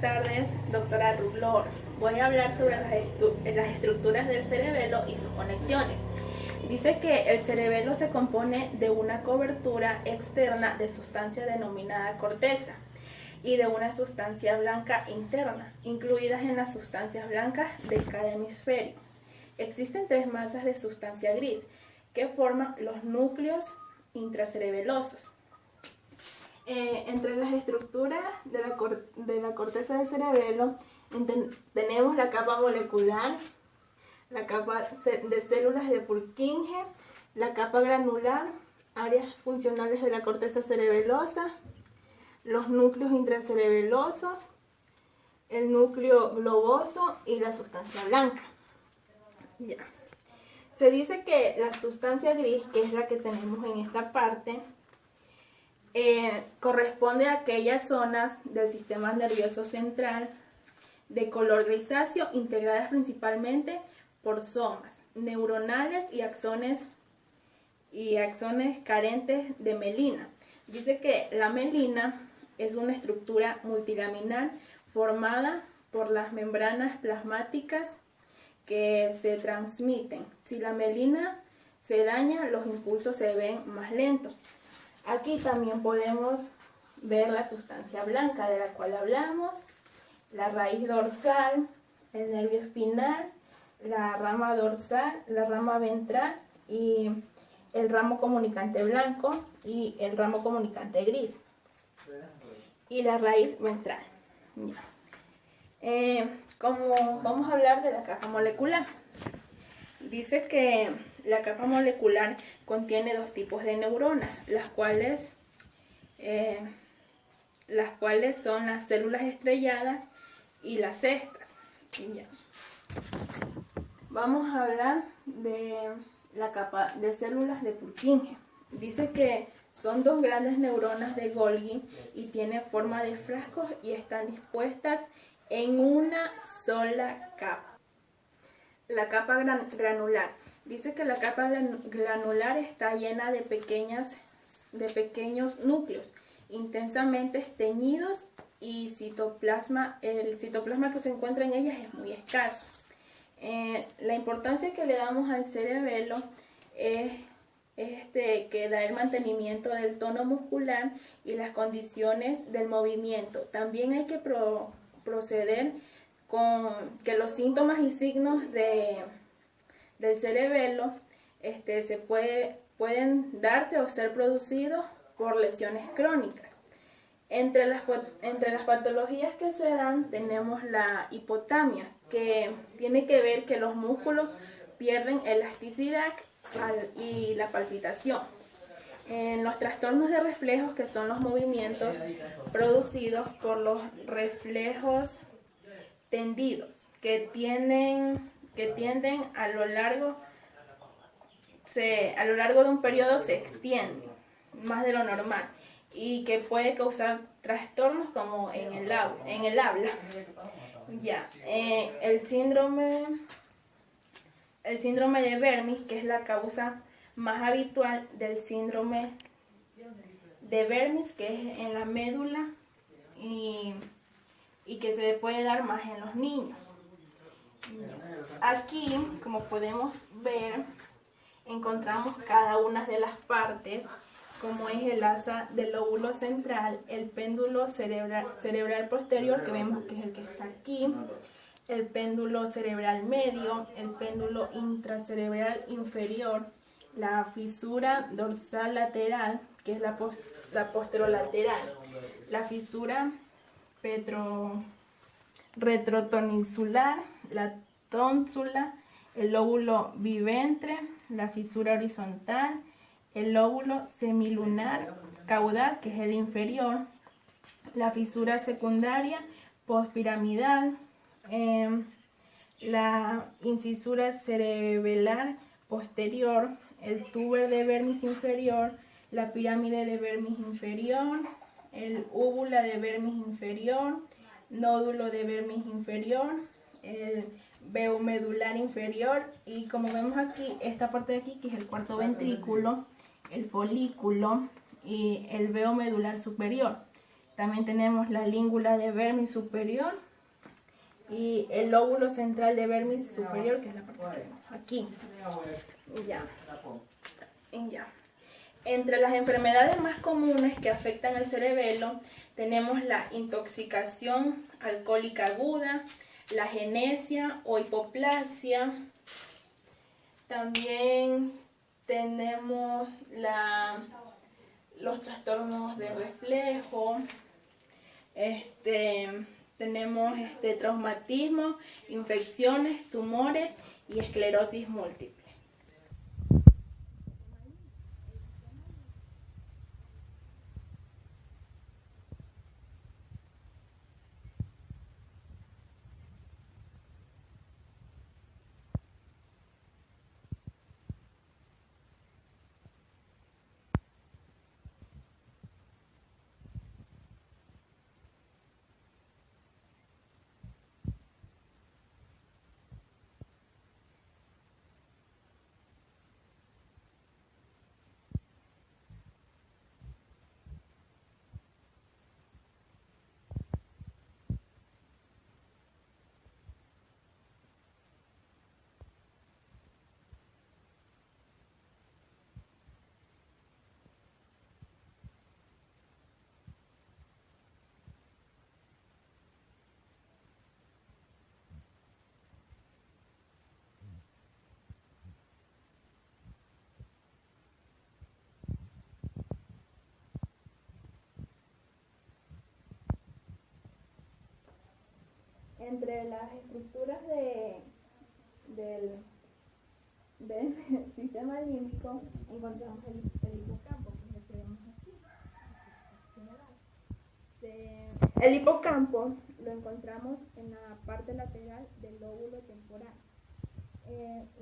tardes, doctora Ruglor. Voy a hablar sobre las estructuras del cerebelo y sus conexiones. Dice que el cerebelo se compone de una cobertura externa de sustancia denominada corteza y de una sustancia blanca interna, incluidas en las sustancias blancas de cada hemisferio. Existen tres masas de sustancia gris que forman los núcleos intracerebelosos. Entre las estructuras de la corteza del cerebelo tenemos la capa molecular, la capa de células de Purkinje, la capa granular, áreas funcionales de la corteza cerebelosa, los núcleos intracerebelosos, el núcleo globoso y la sustancia blanca. Ya. Se dice que la sustancia gris, que es la que tenemos en esta parte, corresponde a aquellas zonas del sistema nervioso central de color grisáceo integradas principalmente por somas neuronales y axones carentes de mielina. Dice que la mielina es una estructura multilaminar formada por las membranas plasmáticas que se transmiten. Si la mielina se daña, los impulsos se ven más lentos. Aquí también podemos ver la sustancia blanca de la cual hablamos, la raíz dorsal, el nervio espinal, la rama dorsal, la rama ventral y el ramo comunicante blanco y el ramo comunicante gris y la raíz ventral. Como vamos a hablar de la capa molecular. Dice que la capa molecular contiene dos tipos de neuronas, las cuales son las células estrelladas y las cestas. Vamos a hablar de la capa de células de Purkinje. Dice que son dos grandes neuronas de Golgi y tienen forma de frascos y están dispuestas en una sola capa. La capa granular. Dice que la capa granular está llena de pequeños núcleos intensamente teñidos y el citoplasma que se encuentra en ellas es muy escaso. La importancia que le damos al cerebelo es que da el mantenimiento del tono muscular y las condiciones del movimiento. También hay que proceder con que los síntomas y signos del cerebelo pueden darse o ser producidos por lesiones crónicas. Entre las patologías que se dan tenemos la hipotamia, que tiene que ver que los músculos pierden elasticidad y la palpitación. En los trastornos de reflejos, que son los movimientos producidos por los reflejos tendidos, que tienden a lo largo de un periodo se extienden más de lo normal y que puede causar trastornos como en el habla. El síndrome de Vermis, que es la causa más habitual del síndrome de Vermis, que es en la médula y que se puede dar más en los niños. Aquí, como podemos ver, encontramos cada una de las partes, como es el asa del lóbulo central, el péndulo cerebral posterior, que vemos que es el que está aquí, el péndulo cerebral medio, el péndulo intracerebral inferior, la fisura dorsal lateral, que es la posterolateral, la fisura retrotonisular, la tónsula, el lóbulo biventre, la fisura horizontal, el lóbulo semilunar caudal, que es el inferior, la fisura secundaria postpiramidal, la incisura cerebelar posterior, el túber de Vermis inferior, la pirámide de Vermis inferior, el úvula de Vermis inferior, nódulo de Vermis inferior, el veo medular inferior y, como vemos aquí, esta parte de aquí, que es el cuarto ventrículo, el folículo y el veo medular superior. También tenemos la língula de vermis superior y el lóbulo central de vermis superior, que es la parte que tenemos aquí. Ya. Entre las enfermedades más comunes que afectan el cerebelo tenemos la intoxicación alcohólica aguda, la genesia o hipoplasia. También tenemos los trastornos de reflejo. Tenemos traumatismo, infecciones, tumores y esclerosis múltiple. Entre las estructuras del sistema límbico encontramos el hipocampo, que es el que vemos aquí. El hipocampo lo encontramos en la parte lateral del lóbulo temporal.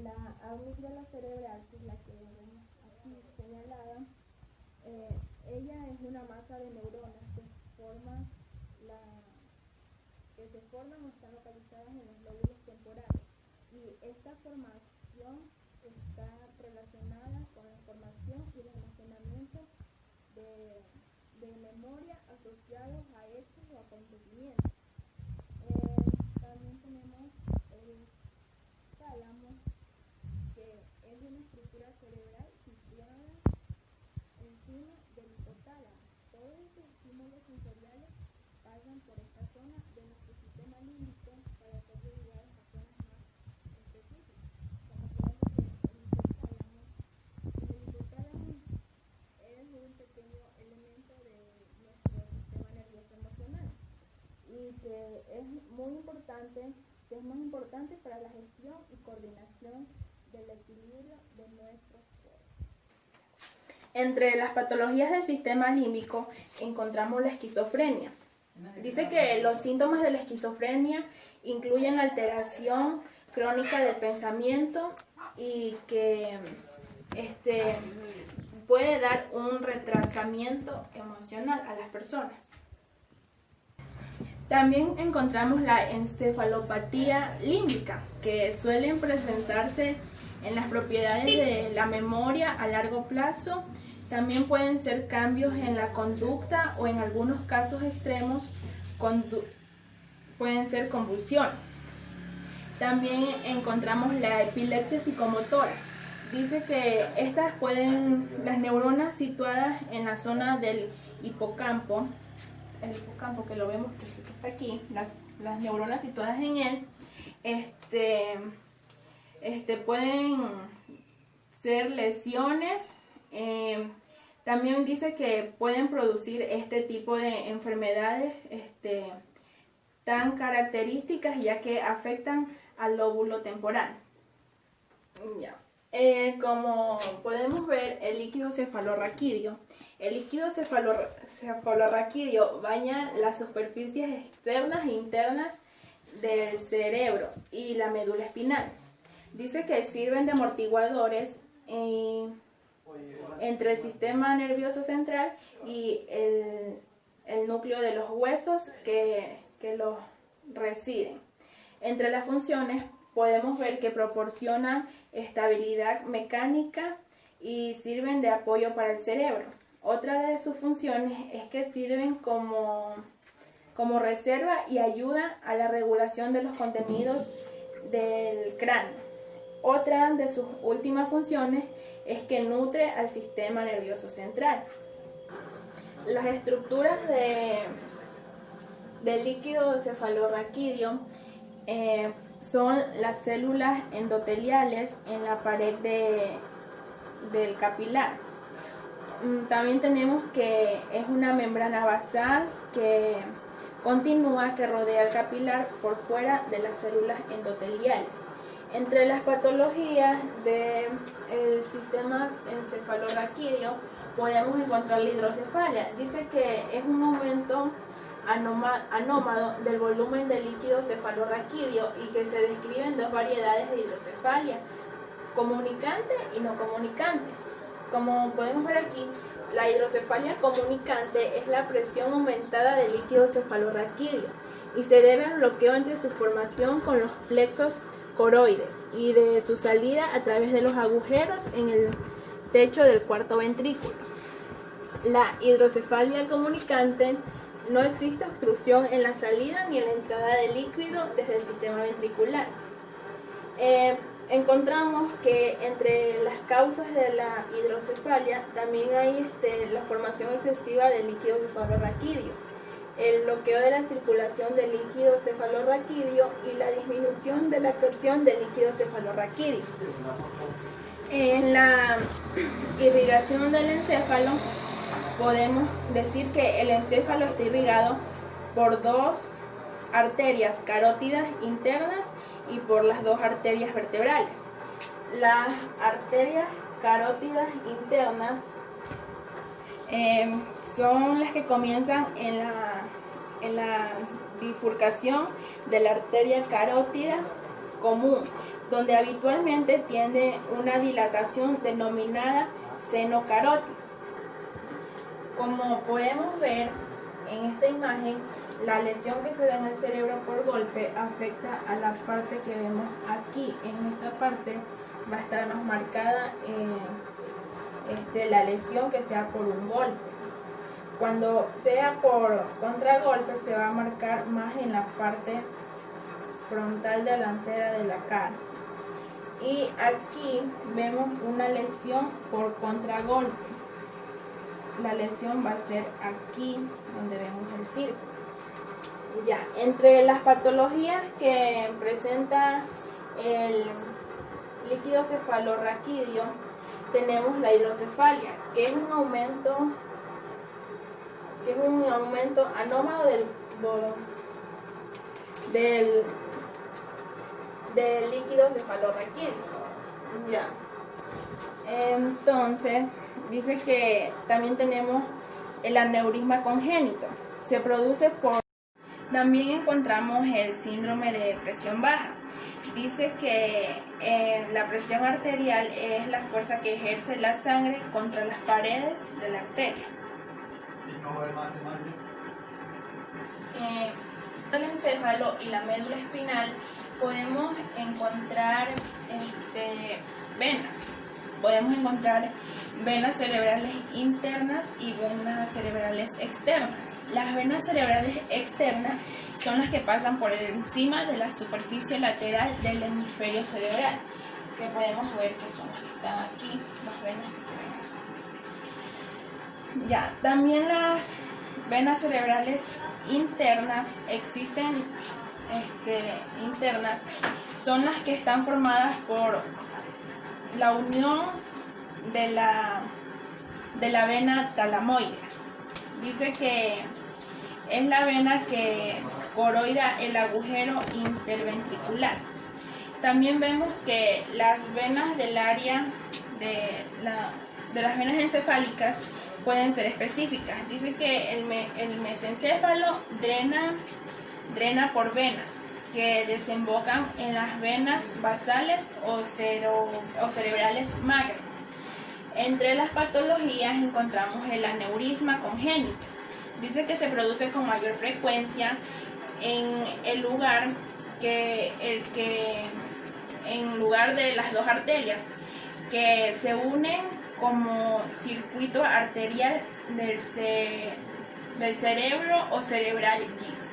La amígdala cerebral, que es la que vemos aquí señalada, ella es una masa de neuronas que se forman o están localizadas en los lóbulos temporales, y esta formación está relacionada con la formación y el almacenamiento de memoria asociados a hechos o acontecimientos. También tenemos el tálamo, que es una estructura cerebral situada encima del hipotálamo. Todos estos estímulos sensoriales pasan por esta zona de nuestro sistema límbico para ser derivados a zonas más específicas, como puede ser el hipotálamo. El hipotálamo es un pequeño elemento de nuestro sistema nervioso emocional y que es muy importante, para la gestión y coordinación del equilibrio de nuestros cuerpos. Entre las patologías del sistema límbico encontramos la esquizofrenia. Dice que los síntomas de la esquizofrenia incluyen alteración crónica del pensamiento y que puede dar un retrasamiento emocional a las personas. También encontramos la encefalopatía límbica, que suelen presentarse en las propiedades de la memoria a largo plazo. También pueden ser cambios en la conducta o en algunos casos extremos pueden ser convulsiones. También encontramos la epilepsia psicomotora. Dice que las neuronas situadas en la zona del hipocampo, el hipocampo que lo vemos que está aquí, las neuronas situadas en él, pueden ser lesiones. También dice que pueden producir este tipo de enfermedades tan características, ya que afectan al lóbulo temporal. Como podemos ver, el líquido cefalorraquídeo. El líquido cefalorraquídeo baña las superficies externas e internas del cerebro y la médula espinal. Dice que sirven de amortiguadores entre el sistema nervioso central y el núcleo de los huesos que los residen. Entre las funciones podemos ver que proporcionan estabilidad mecánica y sirven de apoyo para el cerebro. Otra de sus funciones es que sirven como reserva y ayuda a la regulación de los contenidos del cráneo. Otra de sus últimas funciones es que nutre al sistema nervioso central. Las estructuras del líquido cefalorraquídeo son las células endoteliales en la pared del capilar. También tenemos que es una membrana basal que continúa que rodea el capilar por fuera de las células endoteliales. Entre las patologías del sistema encefalorraquídeo podemos encontrar la hidrocefalia. Dice que es un aumento anómalo del volumen del líquido cefalorraquídeo y que se describen dos variedades de hidrocefalia, comunicante y no comunicante. Como podemos ver aquí, la hidrocefalia comunicante es la presión aumentada del líquido cefalorraquídeo y se debe al bloqueo entre su formación con los plexos coroides y de su salida a través de los agujeros en el techo del cuarto ventrículo. La hidrocefalia comunicante no existe obstrucción en la salida ni en la entrada de líquido desde el sistema ventricular. Encontramos que entre las causas de la hidrocefalia también hay la formación excesiva del líquido cefalorraquídeo, el bloqueo de la circulación del líquido cefalorraquídeo y la disminución de la absorción del líquido cefalorraquídeo. En la irrigación del encéfalo podemos decir que el encéfalo está irrigado por dos arterias carótidas internas y por las dos arterias vertebrales. Las arterias carótidas internas son las que comienzan en la bifurcación de la arteria carótida común, donde habitualmente tiene una dilatación denominada seno carótido. Como podemos ver en esta imagen, la lesión que se da en el cerebro por golpe afecta a la parte que vemos aquí. En esta parte va a estar más marcada la lesión que sea por un golpe. Cuando sea por contragolpe se va a marcar más en la parte frontal delantera de la cara. Y aquí vemos una lesión por contragolpe. La lesión va a ser aquí donde vemos el círculo. Ya, entre las patologías que presenta el líquido cefalorraquídeo tenemos la hidrocefalia, que es un aumento anómalo del líquido cefalorraquídeo. Ya. Entonces, dice que también tenemos el aneurisma congénito. Se produce por... También encontramos el síndrome de presión baja. Dice que la presión arterial es la fuerza que ejerce la sangre contra las paredes de la arteria. El encéfalo y la médula espinal podemos encontrar venas. Podemos encontrar venas cerebrales internas y venas cerebrales externas. Las venas cerebrales externas son las que pasan por encima de la superficie lateral del hemisferio cerebral, que podemos ver que son las que están aquí, las venas que se ven aquí. Ya, también las venas cerebrales internas existen, internas, son las que están formadas por la unión de la vena talamoide. Dice que es la vena que coroida el agujero interventricular. También vemos que las venas del área de las venas encefálicas pueden ser específicas. Dice que el mesencéfalo drena por venas que desembocan en las venas basales o cerebrales magras. Entre las patologías encontramos el aneurisma congénito. Dice que se produce con mayor frecuencia en lugar de las dos arterias que se unen como circuito arterial del cerebro o cerebral GIS.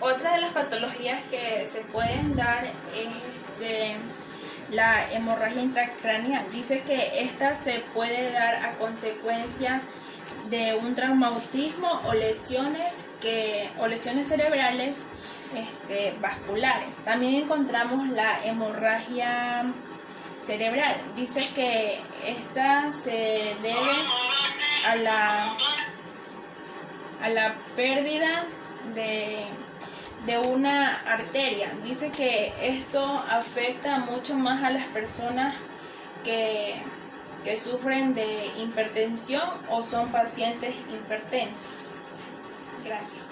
Otra de las patologías que se pueden dar es la hemorragia intracraneal. Dice que esta se puede dar a consecuencia de un traumatismo o lesiones cerebrales vasculares. También encontramos la hemorragia cerebral. Dice que esta se debe a la pérdida de una arteria. Dice que esto afecta mucho más a las personas que sufren de hipertensión o son pacientes hipertensos. Gracias.